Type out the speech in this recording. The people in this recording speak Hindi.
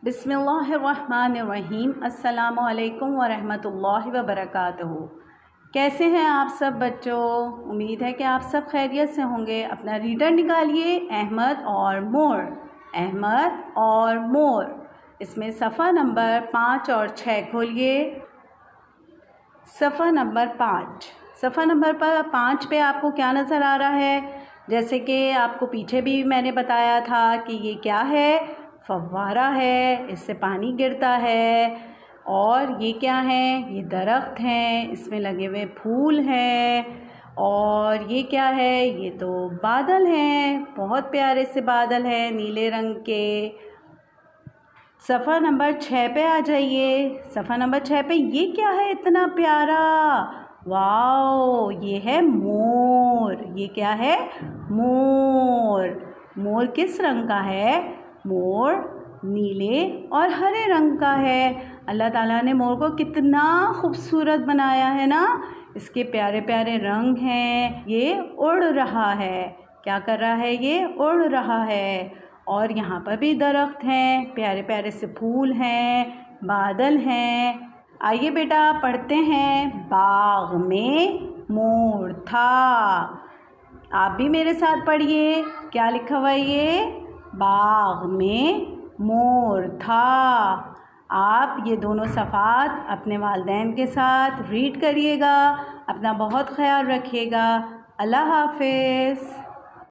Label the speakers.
Speaker 1: बिस्मिल्लाहिर्रहमानिर्रहीम। अस्सलामुअलैकुम वरहमतुल्लाहि वबरकातुहू। कैसे हैं आप सब बच्चों? उम्मीद है कि आप सब खैरियत से होंगे। अपना रीडर निकालिए, अहमद और मोर। अहमद और मोर, इसमें सफ़ा नंबर 5 और 6 खोलिए। सफ़ा नंबर 5। सफ़ा नंबर 5 पे आपको क्या नज़र आ रहा है? जैसे कि आपको पीछे भी मैंने बताया था कि ये क्या है, फव्वारा है, इससे पानी गिरता है। और ये क्या है? ये दरख्त हैं, इसमें लगे हुए फूल हैं। और ये क्या है? ये तो बादल हैं, बहुत प्यारे से बादल हैं नीले रंग के। सफ़ा नंबर 6 पे आ जाइए। सफ़ा नंबर 6 पे ये क्या है इतना प्यारा? वाओ, ये है मोर। ये क्या है? मोर। मोर किस रंग का है? मोर नीले और हरे रंग का है। अल्लाह ताला ने मोर को कितना खूबसूरत बनाया है ना। इसके प्यारे प्यारे रंग हैं। ये उड़ रहा है। क्या कर रहा है? ये उड़ रहा है। और यहाँ पर भी दरख्त हैं, प्यारे प्यारे से फूल हैं, बादल हैं। आइए बेटा पढ़ते हैं। बाग में मोर था। आप भी मेरे साथ पढ़िए। क्या लिखा हुआ है ये? बाग में मोर था। आप ये दोनों सफ़ात अपने वालिदैन के साथ रीड करिएगा। अपना बहुत ख्याल रखिएगा। अल्लाह हाफ़िज़।